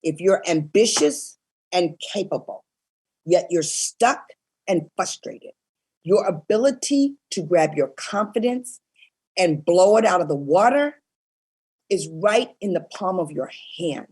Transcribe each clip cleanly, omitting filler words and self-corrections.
If you're ambitious and capable, yet you're stuck and frustrated, your ability to grab your confidence and blow it out of the water is right in the palm of your hand.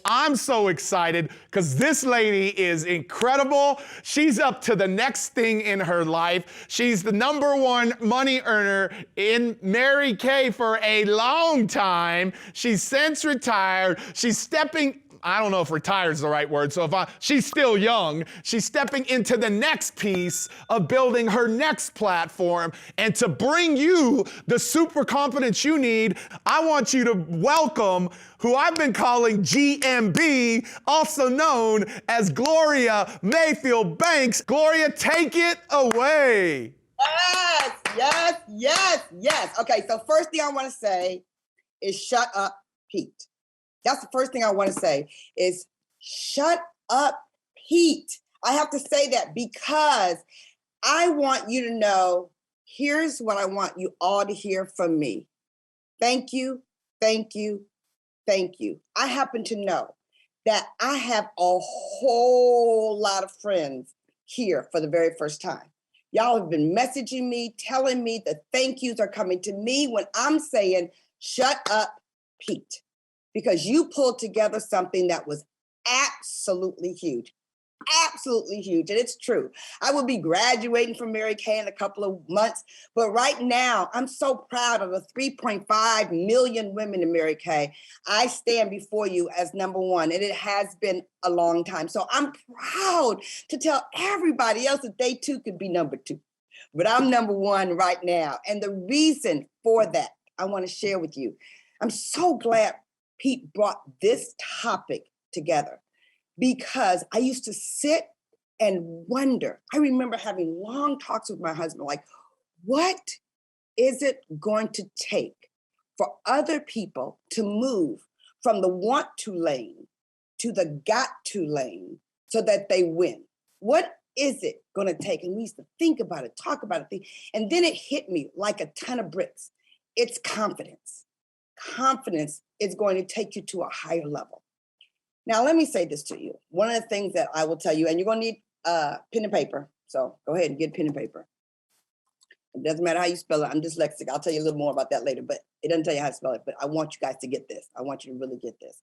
I'm so excited because this lady is incredible. She's up to the next thing in her life. She's the #1 money earner in Mary Kay for a long time. She's since retired. She's stepping, I don't know if retired is the right word, she's still young. She's stepping into the next piece of building her next platform. And to bring you the super confidence you need, I want you to welcome who I've been calling GMB, also known as Gloria Mayfield Banks. Gloria, take it away. Yes. Okay, so first thing I want to say is shut up, Pete. That's the first thing I want to say is shut up, Pete. I have to say that because I want you to know, here's what I want you all to hear from me. Thank you, thank you, thank you. I happen to know that I have a whole lot of friends here for the very first time. Y'all have been messaging me, telling me the thank yous are coming to me when I'm saying, shut up, Pete. Because you pulled together something that was absolutely huge. Absolutely huge. And it's true. I will be graduating from Mary Kay in a couple of months. But right now, I'm so proud of the 3.5 million women in Mary Kay. I stand before you as #1, and it has been a long time. So I'm proud to tell everybody else that they too could be #2. But I'm #1 right now. And the reason for that, I want to share with you. I'm so glad Pete brought this topic together because I used to sit and wonder. I remember having long talks with my husband, like, what is it going to take for other people to move from the want to lane to the got to lane so that they win? What is it going to take? And we used to think about it, talk about it. And then it hit me like a ton of bricks. It's confidence. Confidence is going to take you to a higher level. Now, let me say this to you. One of the things that I will tell you, and you're going to need pen and paper. So go ahead and get pen and paper. It doesn't matter how you spell it. I'm dyslexic. I'll tell you a little more about that later, but it doesn't tell you how to spell it. But I want you guys to get this. I want you to really get this.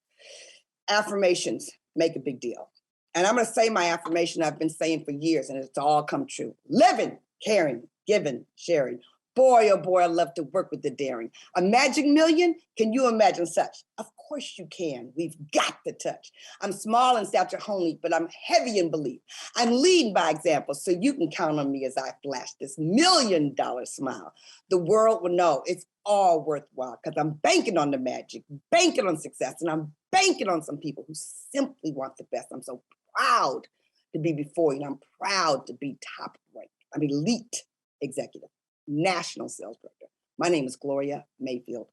Affirmations make a big deal. And I'm going to say my affirmation I've been saying for years, and it's all come true. Living, caring, giving, sharing. Boy, oh boy, I love to work with the daring. A magic million? Can you imagine such? Of course you can. We've got the touch. I'm small in stature only, but I'm heavy in belief. I'm leading by example, so you can count on me as I flash this $1 million smile. The world will know it's all worthwhile because I'm banking on the magic, banking on success, and I'm banking on some people who simply want the best. I'm so proud to be before you, and I'm proud to be top ranked. I'm elite executive. National sales director. My name is Gloria Mayfield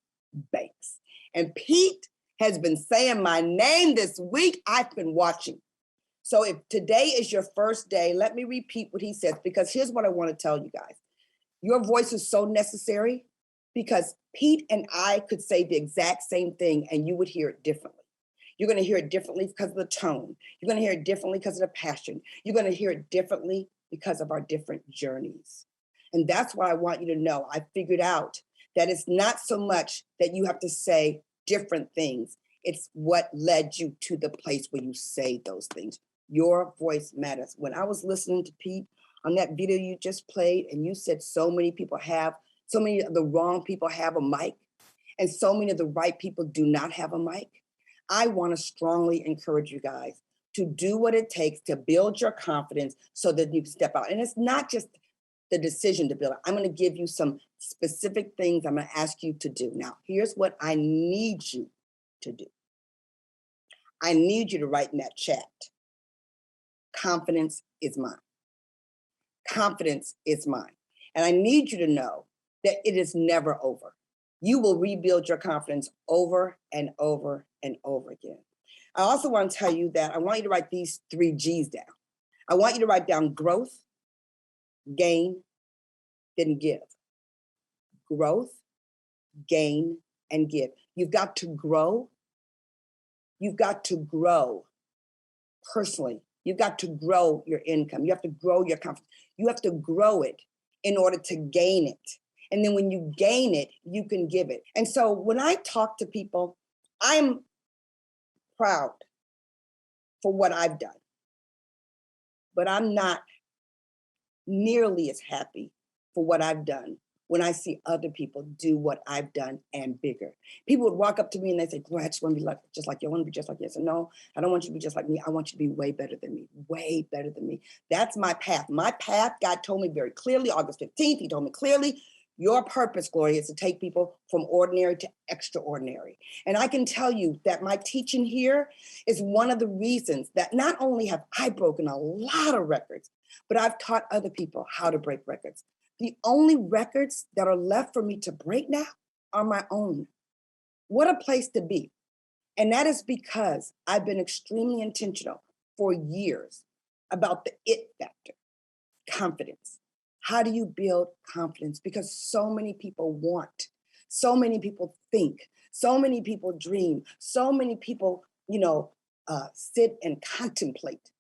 Banks. And Pete has been saying my name this week. I've been watching. So if today is your first day, let me repeat what he says, because here's what I want to tell you guys. Your voice is so necessary because Pete and I could say the exact same thing and you would hear it differently. You're going to hear it differently because of the tone. You're going to hear it differently because of the passion. You're going to hear it differently because of our different journeys. And that's what I want you to know. I figured out that it's not so much that you have to say different things. It's what led you to the place where you say those things. Your voice matters. When I was listening to Pete on that video you just played, and you said so many of the wrong people have a mic, and so many of the right people do not have a mic, I want to strongly encourage you guys to do what it takes to build your confidence so that you can step out. And it's not just the decision to build it. I'm going to give you some specific things I'm going to ask you to do. Now, here's what I need you to do. I need you to write in that chat, confidence is mine. Confidence is mine. And I need you to know that it is never over. You will rebuild your confidence over and over and over again. I also want to tell you that I want you to write these 3 G's down. I want you to write down growth, gain, then give. Growth, gain, and give. You've got to grow. You've got to grow personally. You've got to grow your income. You have to grow your confidence. You have to grow it in order to gain it. And then when you gain it, you can give it. And so when I talk to people, I'm proud for what I've done, but I'm not nearly as happy for what I've done when I see other people do what I've done and bigger. People would walk up to me and they say, Gloria, I just want to be like, just like you. I want to be just like you. I said, no, I don't want you to be just like me. I want you to be way better than me, way better than me. That's my path. My path, God told me very clearly, August 15th, he told me clearly, your purpose, Gloria, is to take people from ordinary to extraordinary. And I can tell you that my teaching here is one of the reasons that not only have I broken a lot of records, but I've taught other people how to break records. The only records that are left for me to break now are my own. What a place to be. And that is because I've been extremely intentional for years about the it factor, confidence. How do you build confidence? Because so many people want, so many people think, so many people dream, so many people, sit and contemplate,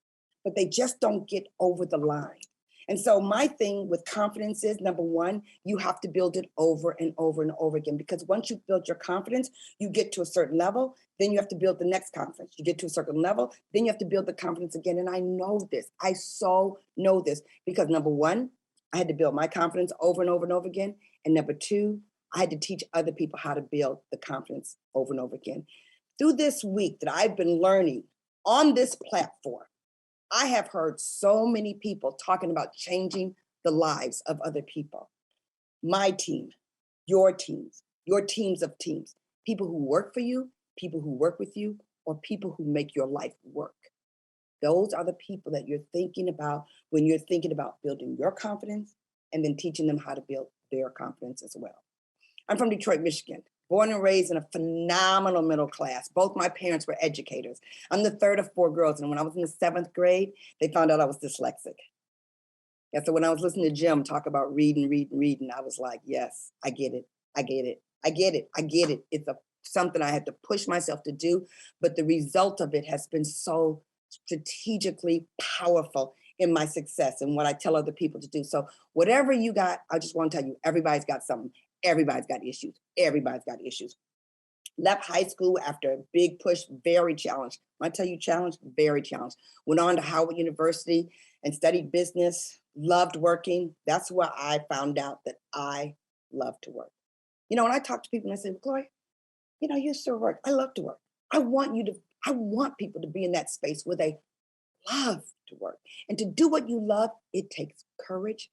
but they just don't get over the line. And so my thing with confidence is, number one, you have to build it over and over and over again, because once you've built your confidence, you get to a certain level, then you have to build the next confidence. You get to a certain level, then you have to build the confidence again. And I know this, I so know this, because number one, I had to build my confidence over and over and over again. And number two, I had to teach other people how to build the confidence over and over again. Through this week that I've been learning on this platform, I have heard so many people talking about changing the lives of other people. My team, your teams of teams, people who work for you, people who work with you, or people who make your life work. Those are the people that you're thinking about when you're thinking about building your confidence and then teaching them how to build their confidence as well. I'm from Detroit, Michigan, born and raised in a phenomenal middle class. Both my parents were educators. I'm the third of four girls. And when I was in the seventh grade, they found out I was dyslexic. And so when I was listening to Jim talk about reading, I was like, yes, I get it. I get it. I get it. I get it. It's something I had to push myself to do. But the result of it has been so strategically powerful in my success and what I tell other people to do. So whatever you got, I just want to tell you, everybody's got something. Everybody's got issues. Everybody's got issues. Left high school after a big push, very challenged. When I tell you challenged, very challenged. Went on to Howard University and studied business, loved working. That's where I found out that I love to work. When I talk to people and I say, well, Gloria, you still work. I love to work. I want people to be in that space where they love to work. And to do what you love, it takes courage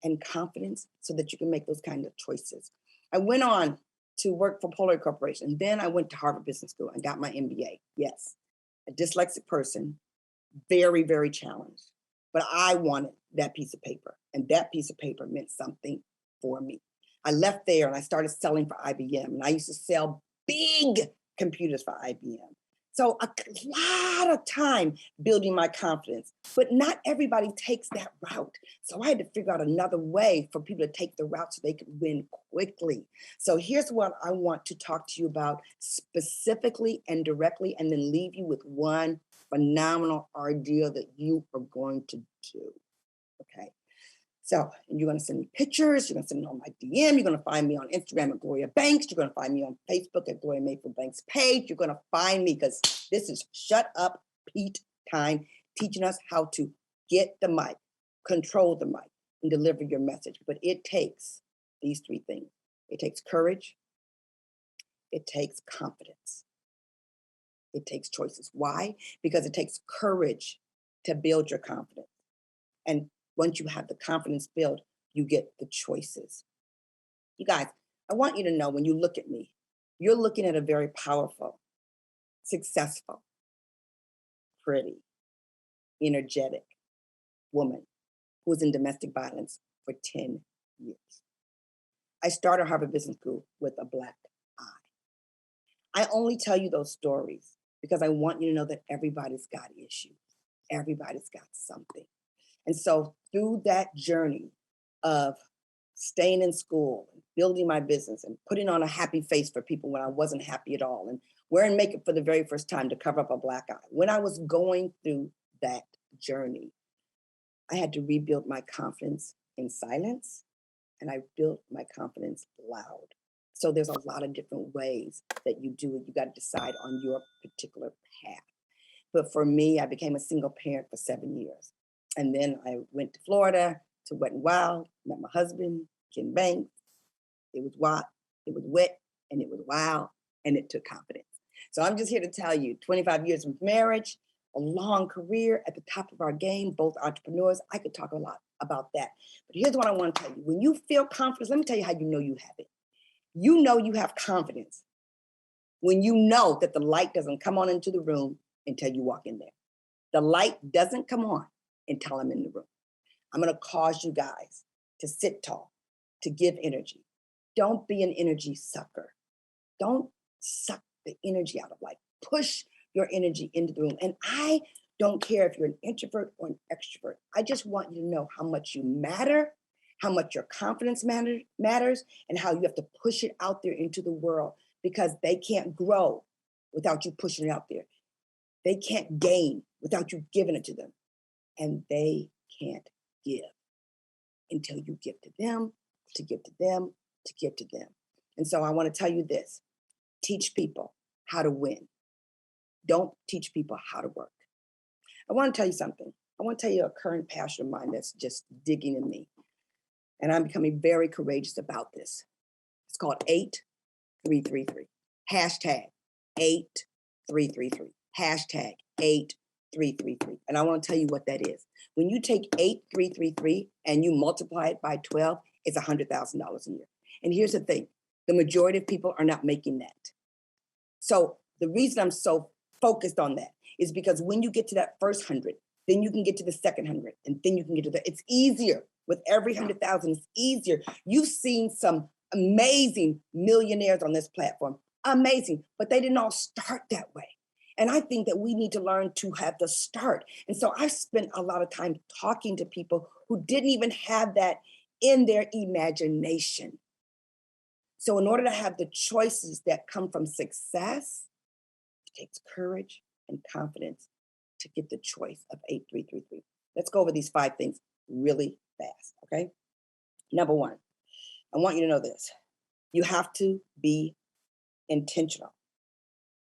and confidence so that you can make those kind of choices. I went on to work for Polaroid Corporation. Then I went to Harvard Business School and got my MBA. Yes, a dyslexic person, very, very challenged. But I wanted that piece of paper, and that piece of paper meant something for me. I left there and I started selling for IBM, and I used to sell big computers for IBM. So a lot of time building my confidence, but not everybody takes that route. So I had to figure out another way for people to take the route so they could win quickly. So here's what I want to talk to you about specifically and directly, and then leave you with one phenomenal idea that you are going to do, okay? So you're going to send me pictures. You're going to send them on my DM. You're going to find me on Instagram at Gloria Banks. You're going to find me on Facebook at Gloria Mayfield Banks page. You're going to find me because this is Shut Up Pete time, teaching us how to get the mic, control the mic, and deliver your message. But it takes these three things. It takes courage. It takes confidence. It takes choices. Why? Because it takes courage to build your confidence. And once you have the confidence built, you get the choices. You guys, I want you to know when you look at me, you're looking at a very powerful, successful, pretty, energetic woman who was in domestic violence for 10 years. I started Harvard Business School with a black eye. I only tell you those stories because I want you to know that everybody's got issues. Everybody's got something. And so through that journey of staying in school, building my business, and putting on a happy face for people when I wasn't happy at all, and wearing makeup for the very first time to cover up a black eye. When I was going through that journey, I had to rebuild my confidence in silence, and I built my confidence loud. So there's a lot of different ways that you do it. You got to decide on your particular path. But for me, I became a single parent for 7 years. And then I went to Florida to Wet and Wild, met my husband, Ken Banks. It was wild, it was wet, and it was wild, and it took confidence. So I'm just here to tell you, 25 years of marriage, a long career at the top of our game, both entrepreneurs. I could talk a lot about that. But here's what I want to tell you. When you feel confidence, let me tell you how you know you have it. You know you have confidence when you know that the light doesn't come on into the room until you walk in there. The light doesn't come on until I'm in the room. I'm going to cause you guys to sit tall, to give energy. Don't be an energy sucker. Don't suck the energy out of life. Push your energy into the room. And I don't care if you're an introvert or an extrovert. I just want you to know how much you matter, how much your confidence matters, and how you have to push it out there into the world, because they can't grow without you pushing it out there. They can't gain without you giving it to them. And they can't give until you give to them, to give to them, to give to them. And so I want to tell you this: teach people how to win. Don't teach people how to work. I want to tell you something. I want to tell you a current passion of mine that's just digging in me. And I'm becoming very courageous about this. It's called 8333. Hashtag 8333. Hashtag 8333. And I want to tell you what that is. When you take 8333 and you multiply it by 12, it's $100,000 a year. And here's the thing: the majority of people are not making that. So the reason I'm so focused on that is because when you get to that first 100, then you can get to the second 100, and then you can get to the, it's easier. With every 100,000, it's easier. You've seen some amazing millionaires on this platform, amazing, but they didn't all start that way. And I think that we need to learn to have the start. And so I've spent a lot of time talking to people who didn't even have that in their imagination. So in order to have the choices that come from success, it takes courage and confidence to get the choice of 8333. Let's go over these 5 things really fast, okay? Number 1, I want you to know this. You have to be intentional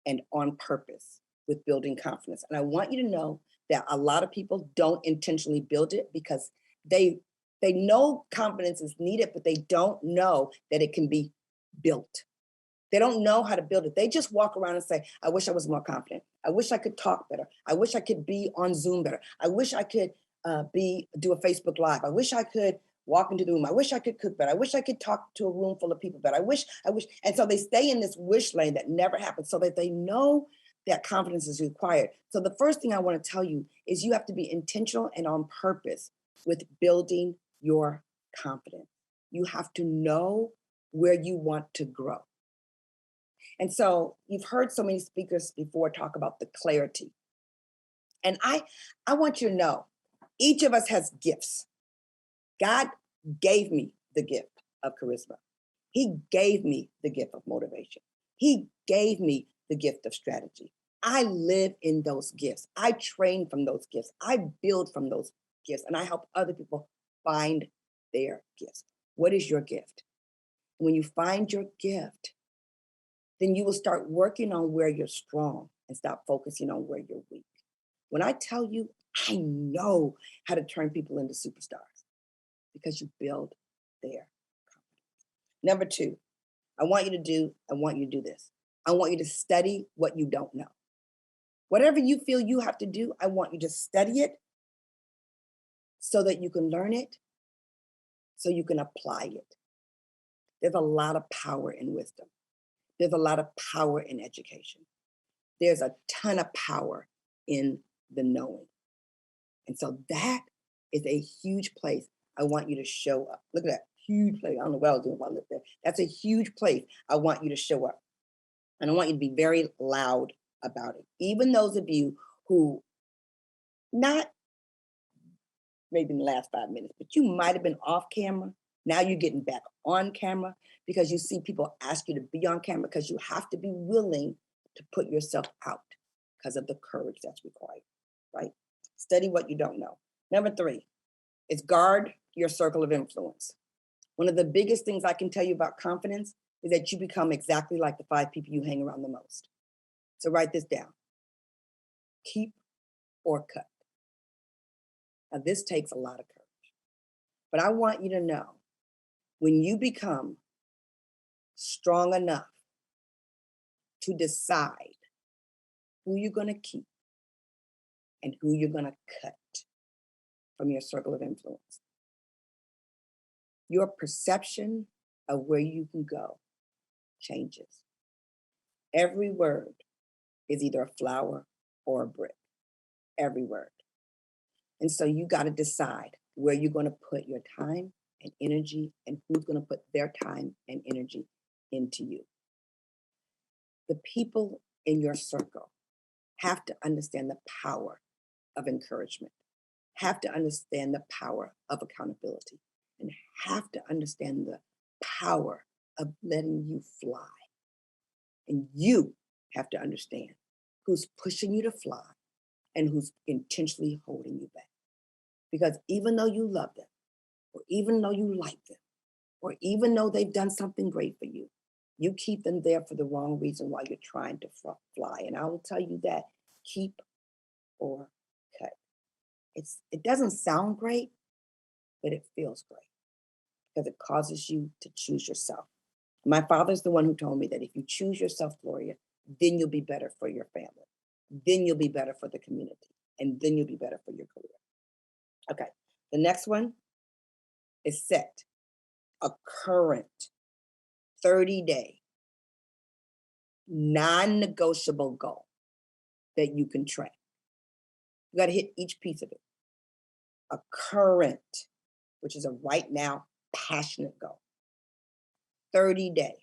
and on purpose with building confidence. And I want you to know that a lot of people don't intentionally build it because they know confidence is needed, but they don't know that it can be built. They don't know how to build it. They just walk around and say, I wish I was more confident. I wish I could talk better. I wish I could be on Zoom better. I wish I could do a Facebook Live. I wish I could walk into the room. I wish I could cook better. I wish I could talk to a room full of people better. I wish. And so they stay in this wish lane that never happens, so that they know that confidence is required. So the first thing I want to tell you is you have to be intentional and on purpose with building your confidence. You have to know where you want to grow. And so you've heard so many speakers before talk about the clarity. And I want you to know, each of us has gifts. God gave me the gift of charisma. He gave me the gift of motivation. He gave me the gift of strategy. I live in those gifts. I train from those gifts. I build from those gifts, and I help other people find their gifts. What is your gift? When you find your gift, then you will start working on where you're strong and stop focusing on where you're weak. When I tell you, I know how to turn people into superstars because you build their confidence. Number 2, I want you to do this. I want you to study what you don't know. Whatever you feel you have to do, I want you to study it so that you can learn it, so you can apply it. There's a lot of power in wisdom. There's a lot of power in education. There's a ton of power in the knowing. And so that is a huge place I want you to show up. Look at that huge place. I don't know what I was doing while I lived there. That's a huge place I want you to show up. And I want you to be very loud about it. Even those of you who not maybe in the last 5 minutes, but you might have been off camera. Now you're getting back on camera because you see people ask you to be on camera because you have to be willing to put yourself out because of the courage that's required, right? Study what you don't know. Number 3 is guard your circle of influence. One of the biggest things I can tell you about confidence is that you become exactly like the 5 people you hang around the most. So write this down. Keep or cut. Now, this takes a lot of courage. But I want you to know, when you become strong enough to decide who you're going to keep and who you're going to cut from your circle of influence, your perception of where you can go changes. Every word is either a flower or a brick. Every word. And so you got to decide where you're going to put your time and energy and who's going to put their time and energy into you. The people in your circle have to understand the power of encouragement, have to understand the power of accountability, and have to understand the power of letting you fly. And you have to understand who's pushing you to fly and who's intentionally holding you back. Because even though you love them, or even though you like them, or even though they've done something great for you, you keep them there for the wrong reason while you're trying to fly. And I will tell you that, keep or cut. It doesn't sound great, but it feels great because it causes you to choose yourself. My father's the one who told me that if you choose yourself, Gloria, then you'll be better for your family. Then you'll be better for the community. And then you'll be better for your career. Okay, the next one is set a current 30-day non-negotiable goal that you can track. You got to hit each piece of it. A current, which is a right now passionate goal. 30-day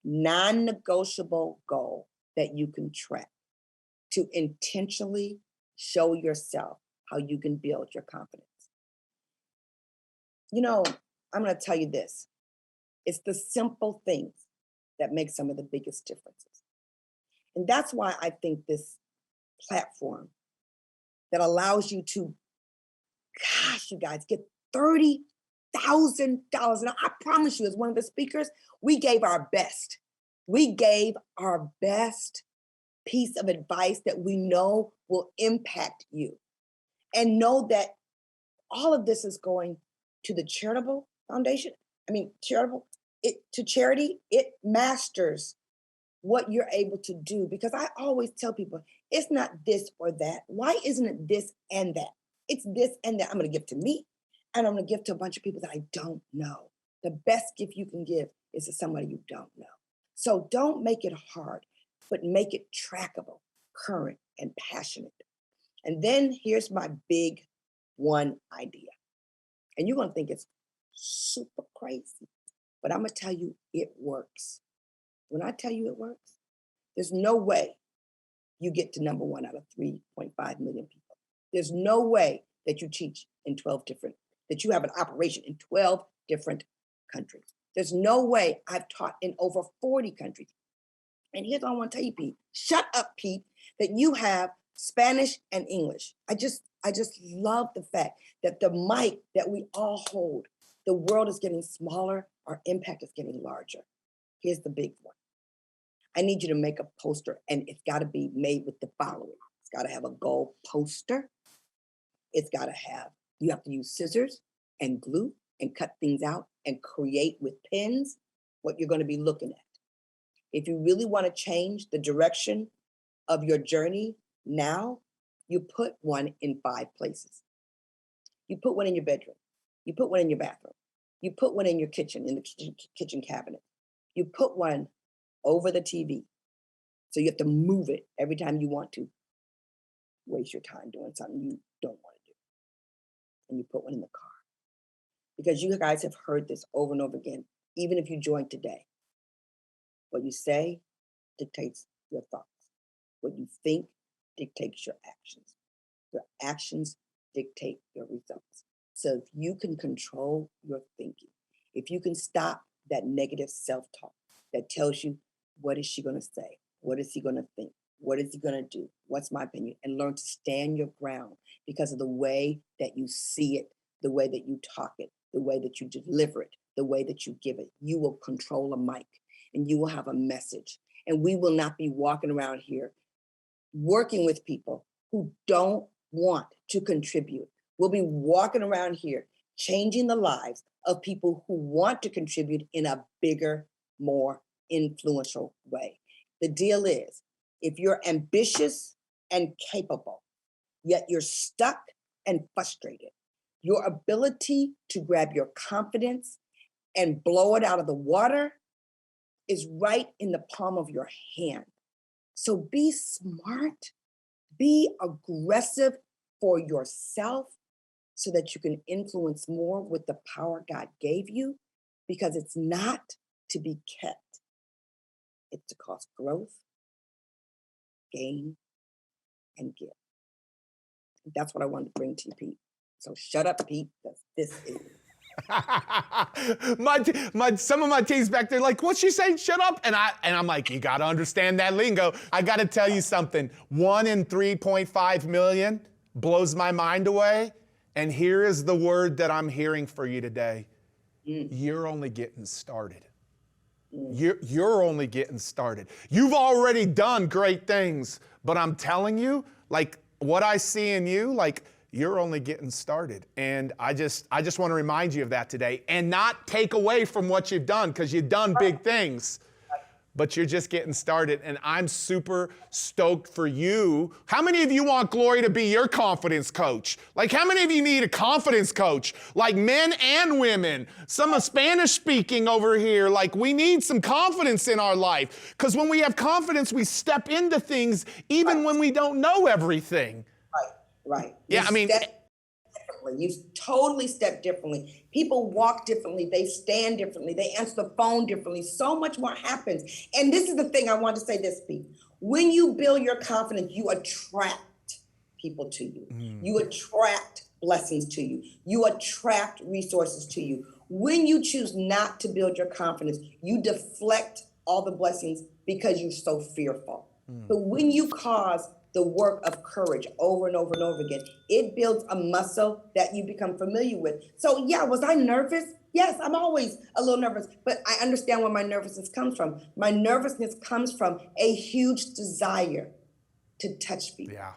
non-negotiable goal that you can track to intentionally show yourself how you can build your confidence. You know, I'm going to tell you this. It's the simple things that make some of the biggest differences. And that's why I think this platform that allows you to, gosh, you guys, get $30,000. And I promise you, as one of the speakers, we gave our best. We gave our best piece of advice that we know will impact you. And know that all of this is going to the charitable foundation. To charity, it masters what you're able to do. Because I always tell people, it's not this or that. Why isn't it this and that? It's this and that. I'm going to give to me, and I'm going to give to a bunch of people that I don't know. The best gift you can give is to somebody you don't know. So don't make it hard, but make it trackable, current, and passionate. And then here's my big one idea. And you're going to think it's super crazy, but I'm going to tell you it works. When I tell you it works, there's no way you get to number 1 out of 3.5 million people. There's no way that you teach in that you have an operation in 12 different countries. There's no way I've taught in over 40 countries. And here's what I want to tell you, Pete. Shut up, Pete, that you have Spanish and English. I just love the fact that the mic that we all hold, the world is getting smaller, our impact is getting larger. Here's the big one. I need you to make a poster, and it's got to be made with the following. It's got to have a goal poster. You have to use scissors and glue and cut things out and create with pens what you're going to be looking at. If you really want to change the direction of your journey now, you put one in 5 places. You put one in your bedroom. You put one in your bathroom. You put one in your kitchen, in the kitchen cabinet. You put one over the TV. So you have to move it every time you want to waste your time doing something you don't want to do. And you put one in the car. Because you guys have heard this over and over again, even if you joined today. What you say dictates your thoughts. What you think dictates your actions. Your actions dictate your results. So if you can control your thinking, if you can stop that negative self-talk that tells you, what is she going to say? What is he going to think? What is he going to do? What's my opinion? And learn to stand your ground because of the way that you see it, the way that you talk it, the way that you deliver it, the way that you give it. You will control a mic and you will have a message. And we will not be walking around here working with people who don't want to contribute. We'll be walking around here changing the lives of people who want to contribute in a bigger, more influential way. The deal is, if you're ambitious and capable, yet you're stuck and frustrated, your ability to grab your confidence and blow it out of the water is right in the palm of your hand. So be smart, be aggressive for yourself so that you can influence more with the power God gave you, because it's not to be kept. It's to cause growth, gain, and give. That's what I wanted to bring to you, Pete. So shut up, Pete, because this is some of my teams back there like, what's she saying? Shut up. And I'm like, you got to understand that lingo. I got to tell you something. 1 in 3.5 million blows my mind away. And here is the word that I'm hearing for you today. You're only getting started. You're only getting started. You've already done great things, but I'm telling you, like what I see in you, like you're only getting started. And I just want to remind you of that today and not take away from what you've done, because you've done big things, but you're just getting started. And I'm super stoked for you. How many of you want Gloria to be your confidence coach? Like, how many of you need a confidence coach? Like men and women. Some are Spanish speaking over here. Like, we need some confidence in our life. Because when we have confidence, we step into things even when we don't know everything. Right. Yeah, I mean, you totally step differently. People walk differently. They stand differently. They answer the phone differently. So much more happens. And this is the thing I want to say this, Pete. When you build your confidence, you attract people to you. You attract blessings to you. You attract resources to you. When you choose not to build your confidence, you deflect all the blessings because you're so fearful. But when you cause the work of courage over and over and over again, it builds a muscle that you become familiar with. So yeah, was I nervous? Yes, I'm always a little nervous, but I understand where my nervousness comes from. My nervousness comes from a huge desire to touch people. Yeah.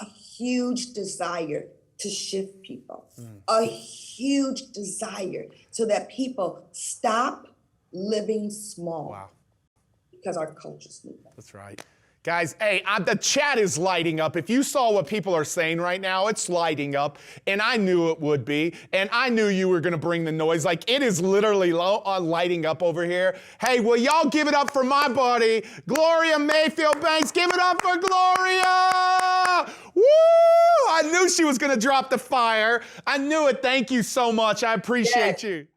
A huge desire to shift people. A huge desire so that people stop living small. Wow. Because our culture's moving. That's right. Guys, hey, the chat is lighting up. If you saw what people are saying right now, it's lighting up. And I knew it would be. And I knew you were going to bring the noise. Like, it is literally lighting up over here. Hey, will y'all give it up for my buddy, Gloria Mayfield Banks? Give it up for Gloria! Woo! I knew she was going to drop the fire. I knew it. Thank you so much. I appreciate you.